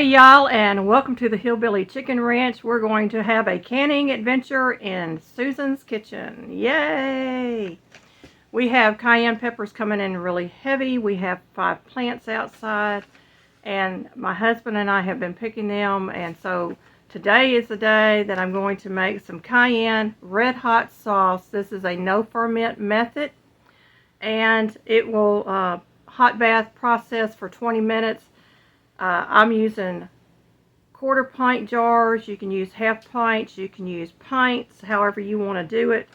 Hey y'all, and welcome to the Hillbilly Chicken Ranch. We're going to have a canning adventure in Susan's kitchen. Yay! We have cayenne peppers coming in really heavy. We have 5 plants outside, and my husband and I have been picking them, and so today is the day that I'm going to make some Cayenne Red Hot Sauce. This is a no ferment method, and it will hot bath process for 20 minutes. I'm using quarter pint jars. You can use half pints, you can use pints, however you want to do it.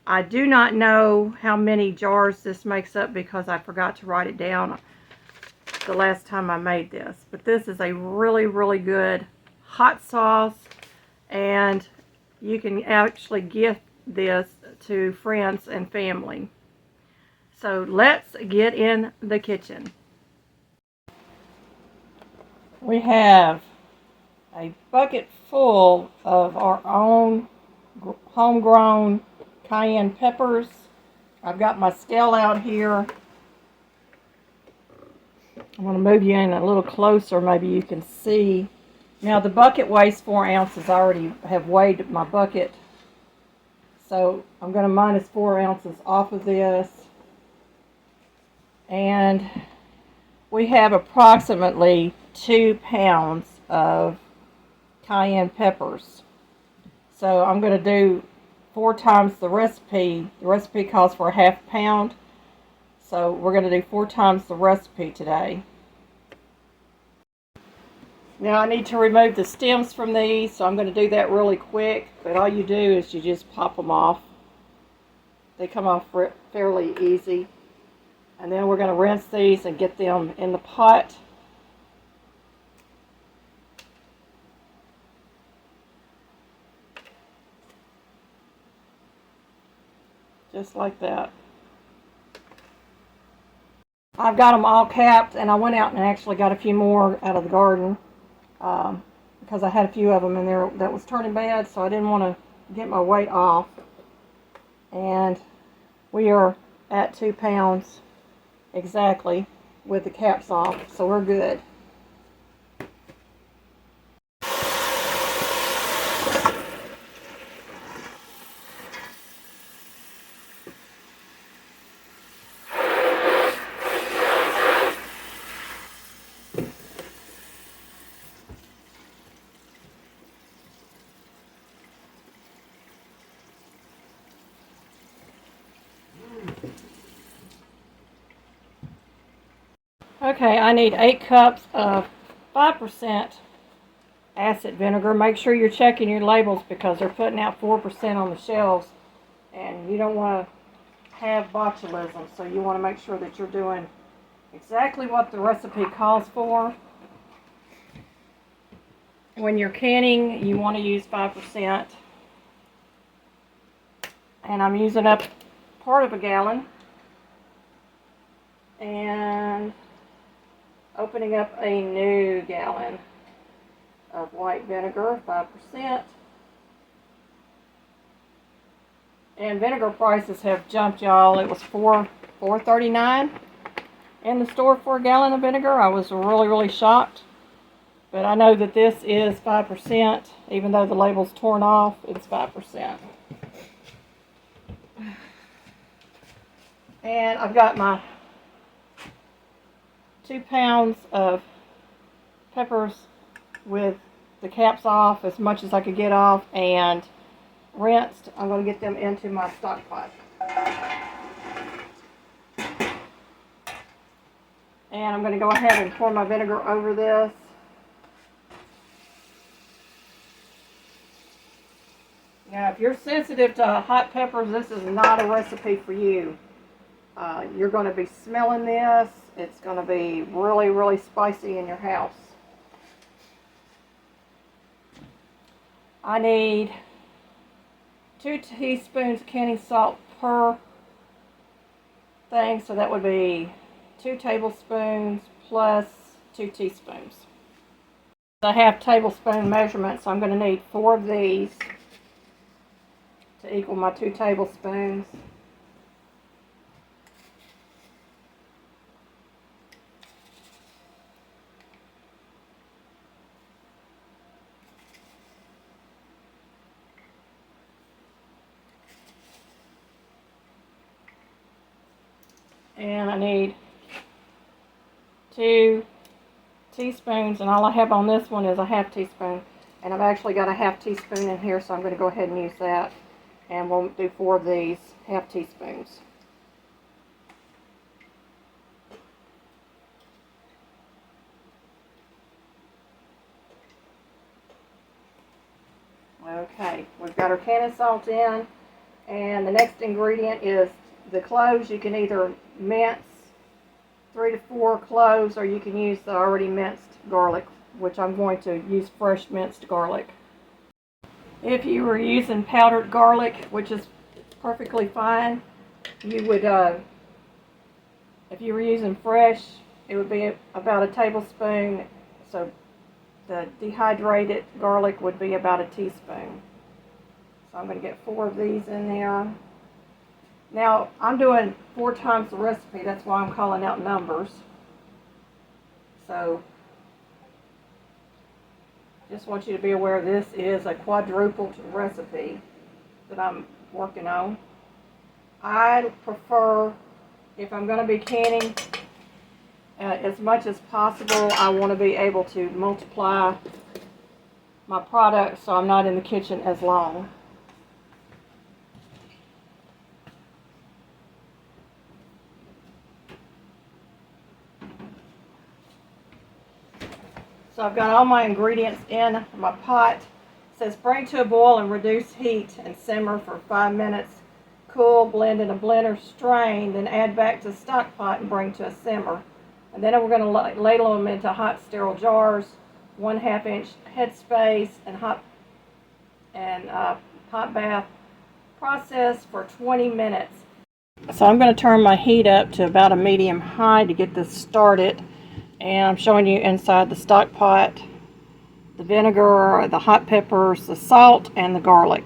I do not know how many jars this makes up because I forgot to write it down the last time I made this. But this is a really good hot sauce, and you can actually gift this to friends and family. So let's get in the kitchen. We have a bucket full of our own homegrown cayenne peppers. I've got my scale out here. I'm going to move you in a little closer, maybe you can see. Now the bucket weighs 4 ounces. I already have weighed my bucket. So I'm going to minus 4 ounces off of this. And we have approximately 2 pounds of cayenne peppers. So I'm going to do 4 times the recipe. The recipe calls for a half pound. So we're going to do 4 times the recipe today. Now I need to remove the stems from these, so I'm going to do that really quick. But all you do is you just pop them off. They come off fairly easy. And then we're going to rinse these and get them in the pot. Just like that. I've got them all capped, and I went out and actually got a few more out of the garden because I had a few of them in there that was turning bad, so I didn't want to get my weight off. And we are at 2 pounds exactly with the caps off, so we're good. Okay, I need 8 cups of 5% acid vinegar. Make sure you're checking your labels because they're putting out 4% on the shelves, and you don't want to have botulism, so you want to make sure that you're doing exactly what the recipe calls for. When you're canning, you want to use 5%, and I'm using up part of a gallon and opening up a new gallon of white vinegar, 5%. And vinegar prices have jumped, y'all. It was $4.39 in the store for a gallon of vinegar. I was really shocked. But I know that this is 5%. Even though the label's torn off, it's 5%. And I've got my 2 pounds of peppers with the caps off, as much as I could get off, and rinsed. I'm going to get them into my stock pot. And I'm going to go ahead and pour my vinegar over this. Now, if you're sensitive to hot peppers, this is not a recipe for you. You're going to be smelling this. It's going to be really spicy in your house. I need 2 teaspoons of canning salt per thing, so that would be 2 tablespoons plus 2 teaspoons. I have tablespoon measurements, so I'm going to need 4 of these to equal my 2 tablespoons. And I need 2 teaspoons, and all I have on this one is a half teaspoon. And I've actually got a half teaspoon in here, so I'm going to go ahead and use that. And we'll do 4 of these half teaspoons. Okay, we've got our can of salt in, and the next ingredient is the cloves. You can either mince 3 to 4 cloves, or you can use the already minced garlic, which I'm going to use fresh minced garlic. If you were using powdered garlic, which is perfectly fine, you would, if you were using fresh, it would be about a tablespoon, so the dehydrated garlic would be about a teaspoon. So I'm going to get 4 of these in there. Now, I'm doing 4 times the recipe, that's why I'm calling out numbers. So, just want you to be aware this is a quadruple recipe that I'm working on. I prefer, if I'm going to be canning, as much as possible, I want to be able to multiply my product so I'm not in the kitchen as long. So I've got all my ingredients in my pot. It says bring to a boil and reduce heat and simmer for 5 minutes. Cool, blend in a blender, strain, then add back to the stock pot and bring to a simmer. And then we're going to ladle them into hot sterile jars, 1/2 inch headspace, and hot bath. Process for 20 minutes. So I'm going to turn my heat up to about a medium high to get this started. And I'm showing you inside the stock pot the vinegar, the hot peppers, the salt, and the garlic.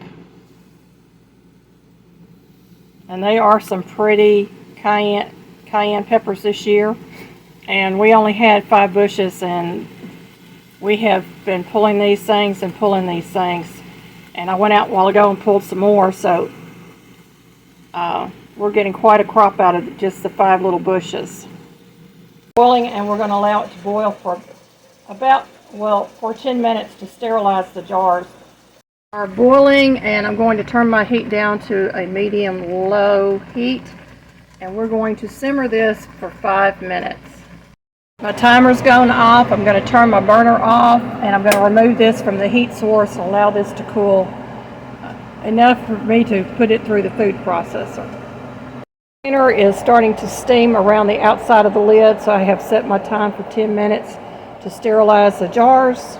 And they are some pretty cayenne peppers this year. And we only had 5 bushes, and we have been pulling these things and pulling these things. And I went out a while ago and pulled some more, so we're getting quite a crop out of just the 5 little bushes. Boiling, and we're going to allow it to boil for for 10 minutes to sterilize the jars. Are boiling, and I'm going to turn my heat down to a medium-low heat, and we're going to simmer this for 5 minutes. My timer's going off. I'm going to turn my burner off, and I'm going to remove this from the heat source and allow this to cool enough for me to put it through the food processor. The container is starting to steam around the outside of the lid, so I have set my time for 10 minutes to sterilize the jars.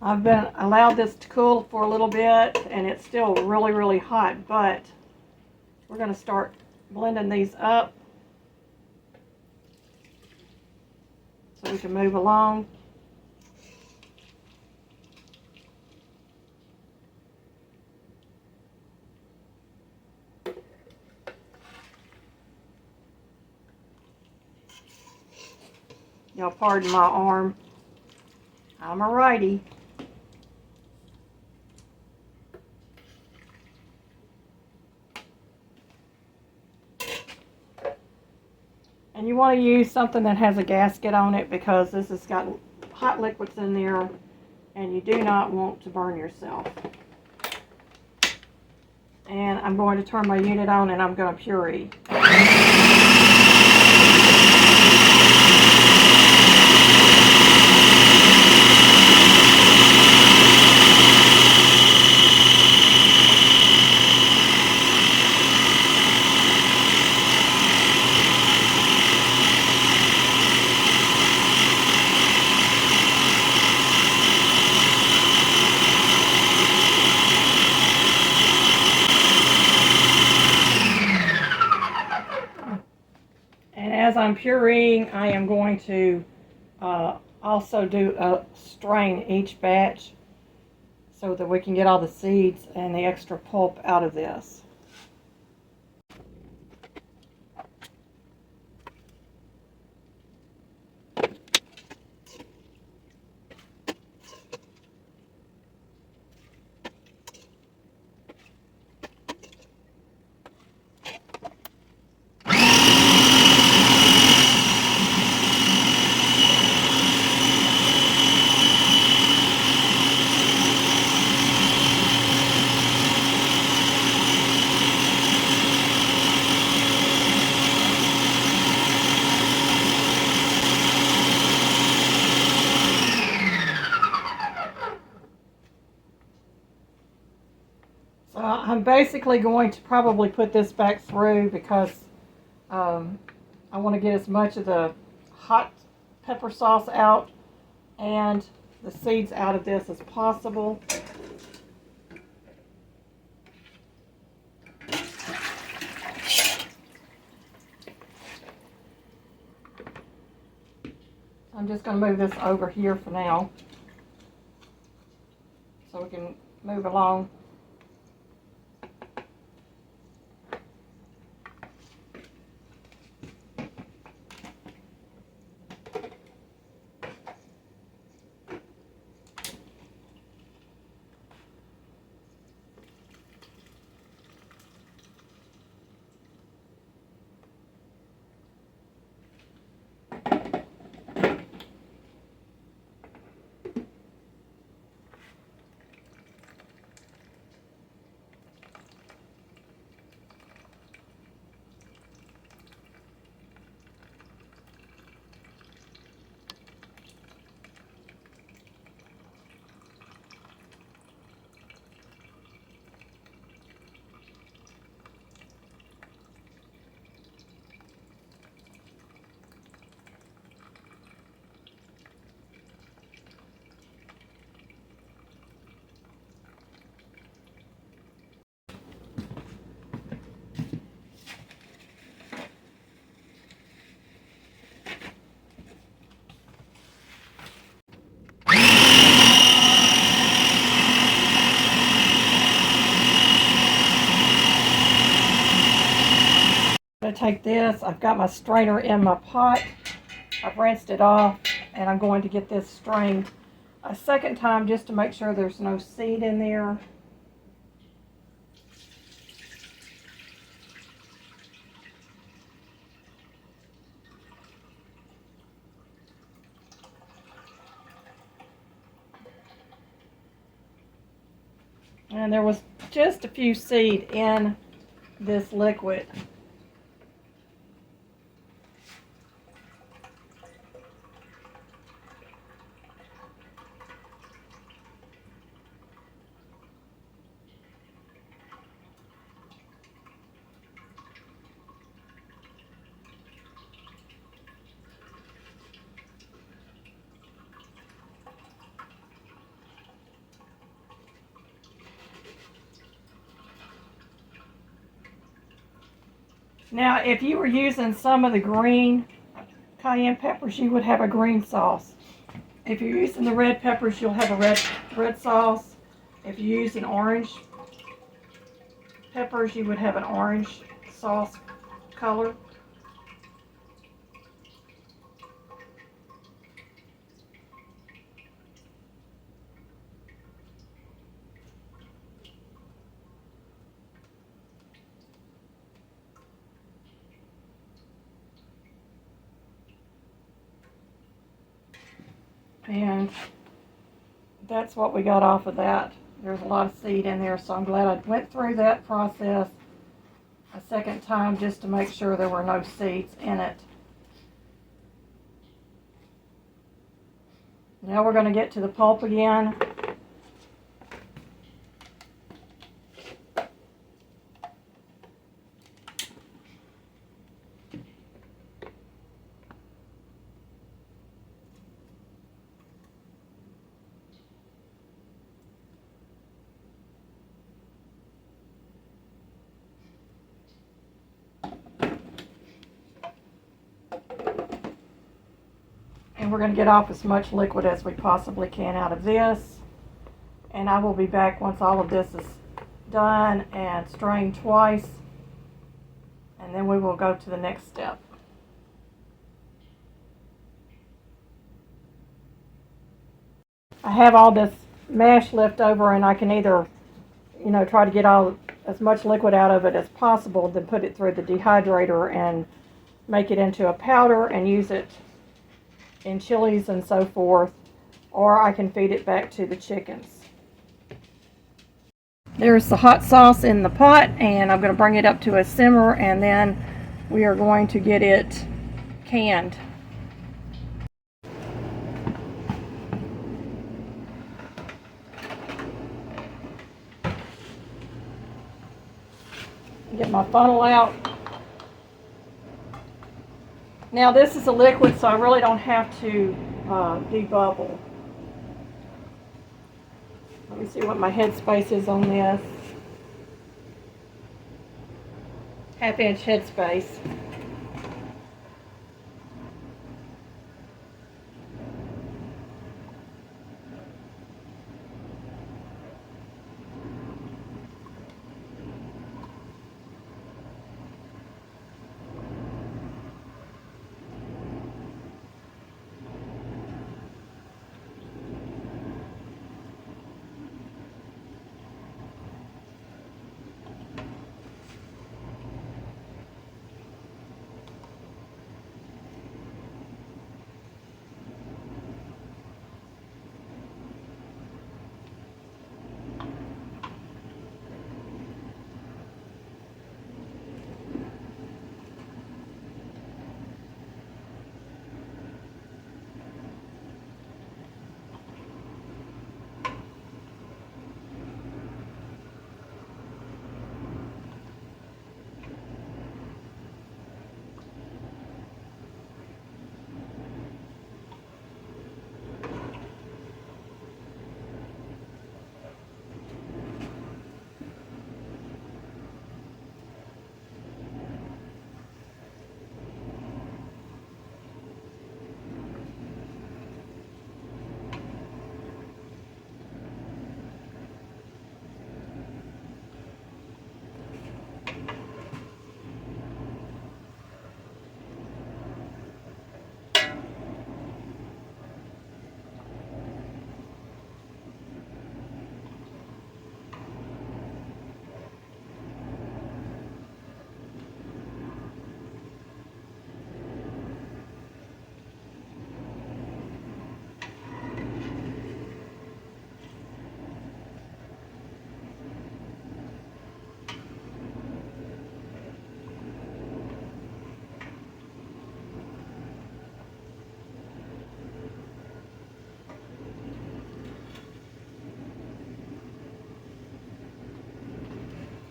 I've been allowed this to cool for a little bit, and it's still really hot, but we're going to start blending these up so we can move along. Y'all pardon my arm. I'm a righty. And you want to use something that has a gasket on it, because this has got hot liquids in there and you do not want to burn yourself. And I'm going to turn my unit on, and I'm going to puree. And as I'm pureeing, I am going to also do a strain each batch so that we can get all the seeds and the extra pulp out of this. So I'm basically going to probably put this back through because I want to get as much of the hot pepper sauce out and the seeds out of this as possible. I'm just going to move this over here for now so we can move along. I'm going to take this, I've got my strainer in my pot, I've rinsed it off, and I'm going to get this strained a second time just to make sure there's no seed in there. And there was just a few seed in this liquid. Now, if you were using some of the green cayenne peppers, you would have a green sauce. If you're using the red peppers, you'll have a red sauce. If you're using orange peppers, you would have an orange sauce color. And that's what we got off of that. There's a lot of seed in there, so I'm glad I went through that process a second time just to make sure there were no seeds in it. Now we're going to get to the pulp again. And we're going to get off as much liquid as we possibly can out of this. And I will be back once all of this is done and strained twice. And then we will go to the next step. I have all this mash left over, and I can either, try to get as much liquid out of it as possible, then put it through the dehydrator and make it into a powder and use it in chilies and so forth, or I can feed it back to the chickens. There's the hot sauce in the pot, and I'm going to bring it up to a simmer, and then we are going to get it canned. Get my funnel out. Now this is a liquid, so I really don't have to debubble. Let me see what my headspace is on this. 1/2 inch headspace.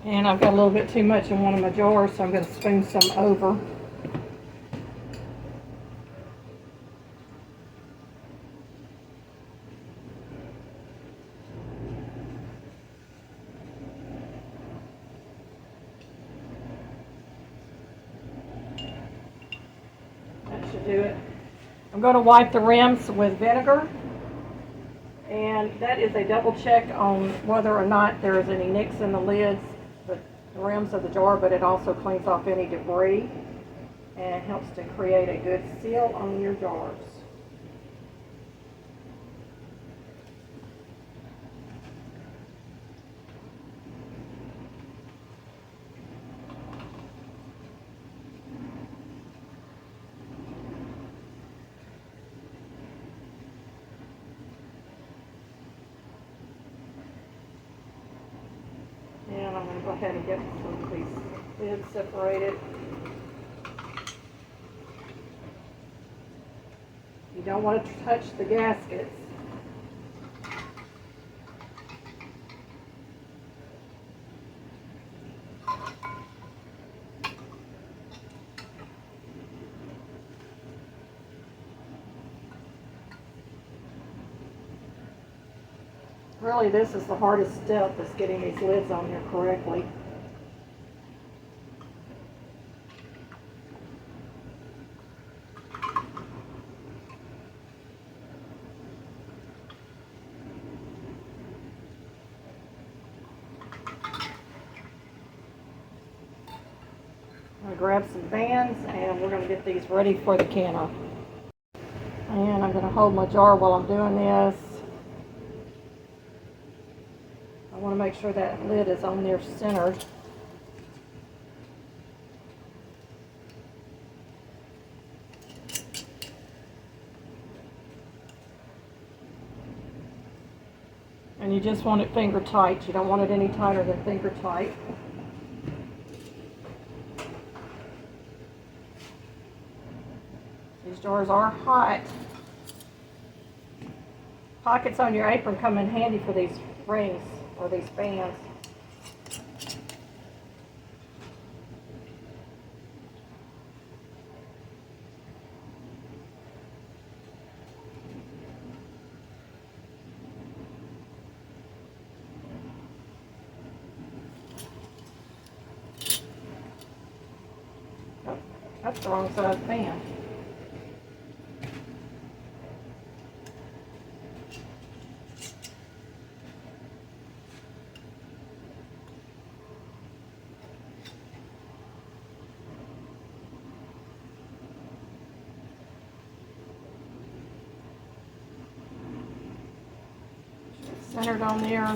And I've got a little bit too much in one of my jars, so I'm going to spoon some over. That should do it. I'm going to wipe the rims with vinegar. And that is a double check on whether or not there is any nicks in the lids, the rims of the jar, but it also cleans off any debris and helps to create a good seal on your jars. And I'm going to go ahead and get some of these lids separated. You don't want to touch the gaskets. Really, this is the hardest step, is getting these lids on here correctly. I'm going to grab some bands and we're going to get these ready for the canner. And I'm going to hold my jar while I'm doing this. I want to make sure that lid is on there centered. And you just want it finger tight. You don't want it any tighter than finger tight. These jars are hot. Pockets on your apron come in handy for these rings or these bands. That's the wrong size pan. Centered on there.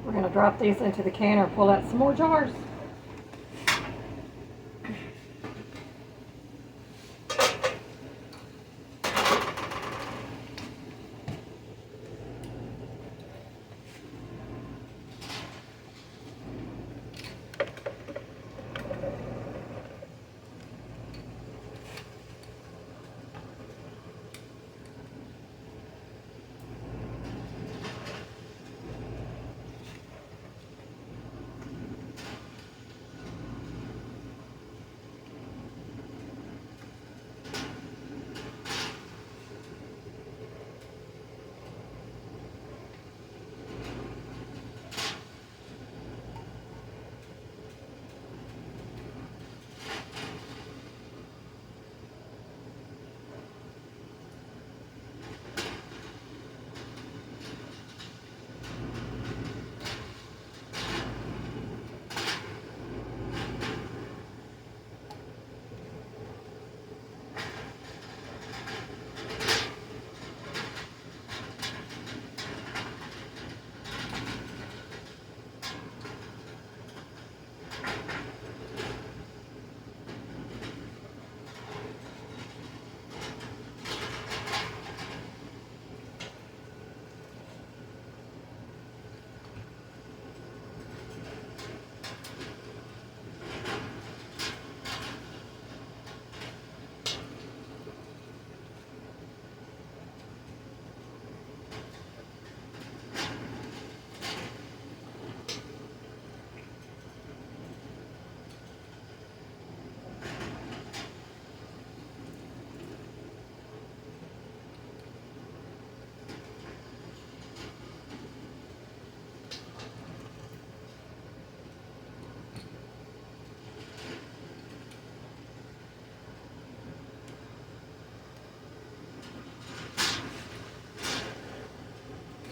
We're going to drop these into the canner and pull out some more jars.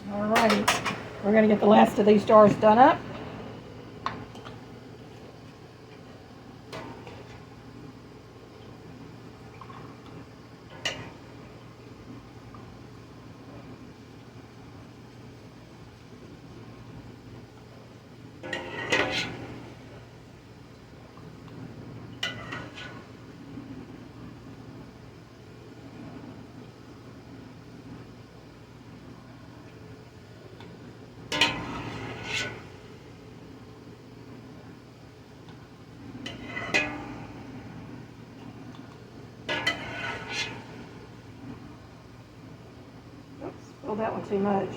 Alrighty, we're going to get the last of these jars done up. filled that one too much.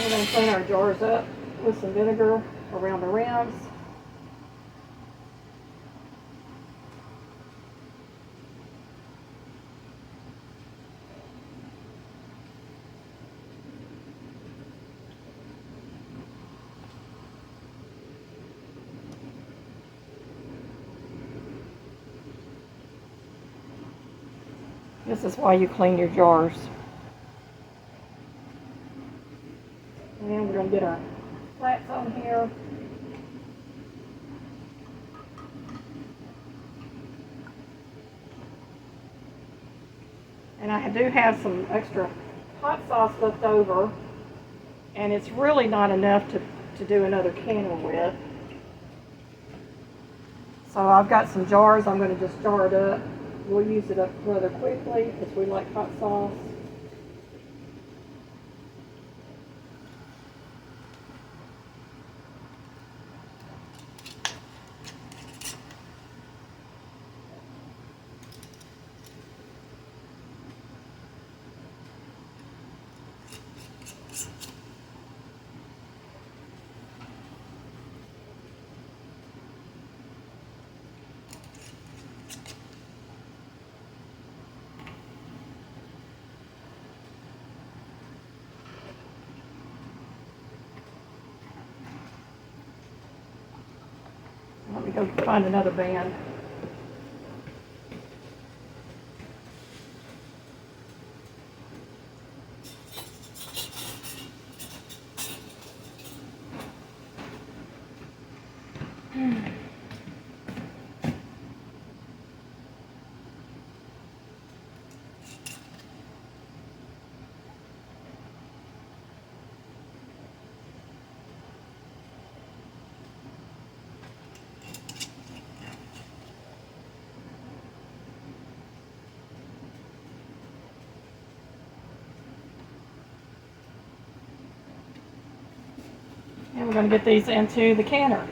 We're going to clean our jars up with some vinegar around the rims. This is why you clean your jars. And we're going to get our flats on here. And I do have some extra hot sauce left over, and it's really not enough to do another canner with. So I've got some jars. I'm going to just jar it up. We'll use it up rather quickly because we like hot sauce. Let me go find another band. And we're going to get these into the canner.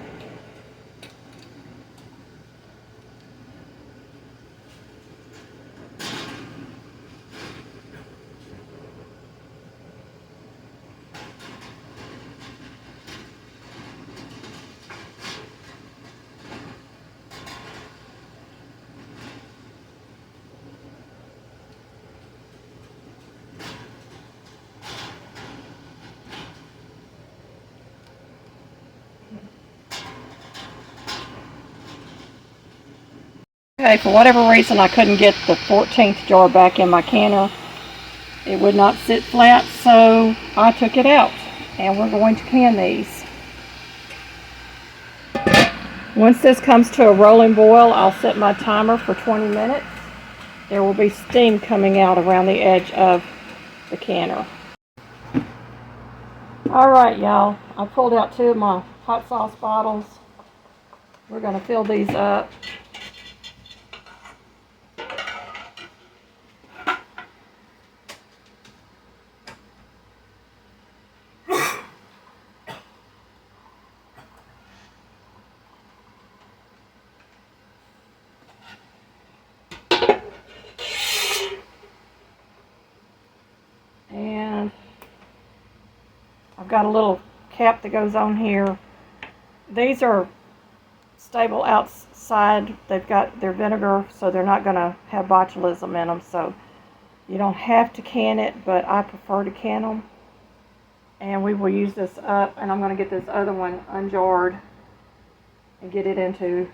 Okay, for whatever reason I couldn't get the 14th jar back in my canner. It would not sit flat, so I took it out. And we're going to can these. Once this comes to a rolling boil, I'll set my timer for 20 minutes. There will be steam coming out around the edge of the canner. Alright, y'all, I pulled out 2 of my hot sauce bottles. We're going to fill these up. And I've got a little cap that goes on here. These are stable outside. They've got their vinegar, so they're not going to have botulism in them. So you don't have to can it, but I prefer to can them. And we will use this up, and I'm going to get this other one unjarred and get it into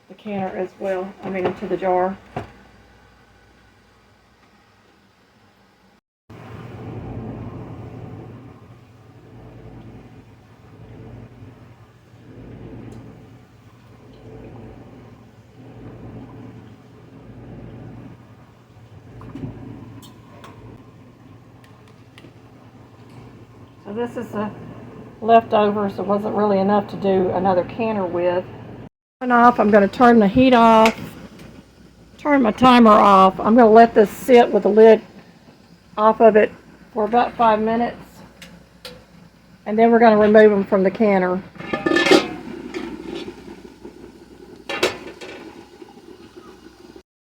the canner as well. I mean, into the jar. So this is a leftover, so it wasn't really enough to do another canner with. Turn off. I'm going to turn the heat off. Turn my timer off. I'm going to let this sit with the lid off of it for about 5 minutes. And then we're going to remove them from the canner.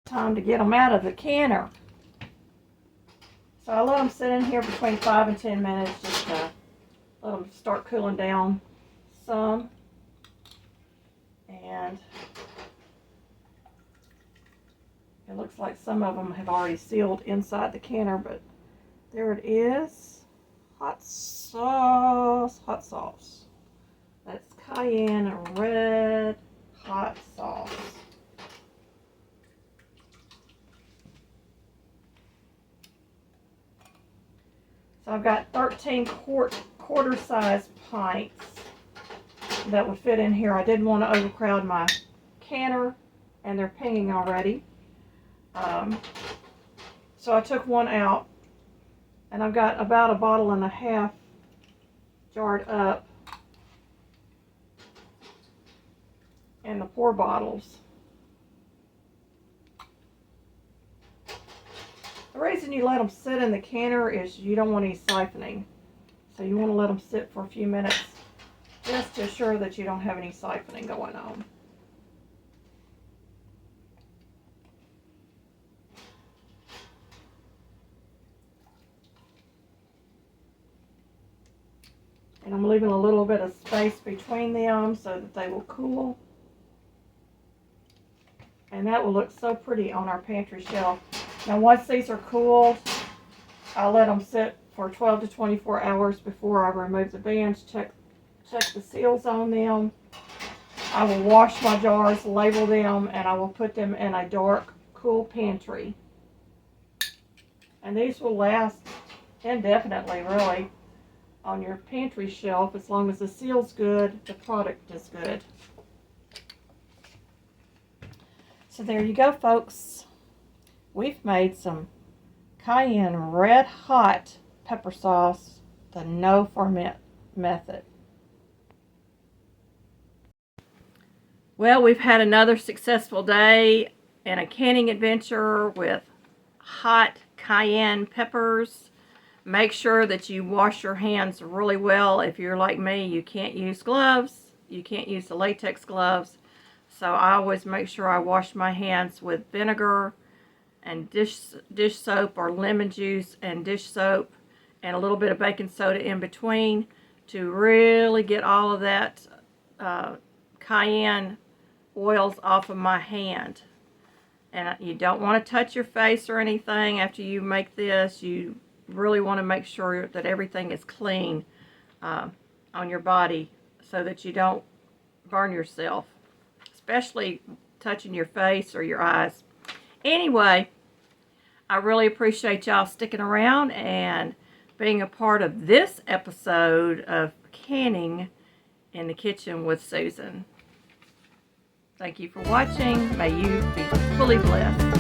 Time to get them out of the canner. So I let them sit in here between 5 and 10 minutes just to let them start cooling down some. And it looks like some of them have already sealed inside the canner, but there it is. Hot sauce. Hot sauce. That's Cayenne Red Hot Sauce. So I've got 13 quarter-size pints that would fit in here. I didn't want to overcrowd my canner, and they're pinging already. So I took one out, and I've got about a bottle and a half jarred up in the pour bottles. The reason you let them sit in the canner is you don't want any siphoning. So you want to let them sit for a few minutes just to assure that you don't have any siphoning going on. And I'm leaving a little bit of space between them so that they will cool. And that will look so pretty on our pantry shelf. Now once these are cooled, I'll let them sit for 12 to 24 hours before I remove the bands, check the seals on them. I will wash my jars, label them, and I will put them in a dark, cool pantry. And these will last indefinitely, really, on your pantry shelf as long as the seal's good, the product is good. So there you go, folks. We've made some Cayenne Red Hot pepper sauce, the no ferment method. Well, we've had another successful day and a canning adventure with hot cayenne peppers. Make sure that you wash your hands really well. If you're like me, you can't use gloves. You can't use the latex gloves. So I always make sure I wash my hands with vinegar and dish soap, or lemon juice and dish soap, and a little bit of baking soda in between to really get all of that cayenne oils off of my hand. And you don't want to touch your face or anything after you make this. You really want to make sure that everything is clean on your body so that you don't burn yourself, especially touching your face or your eyes. Anyway, I really appreciate y'all sticking around and being a part of this episode of Canning in the Kitchen with Susan. Thank you for watching. May you be fully blessed.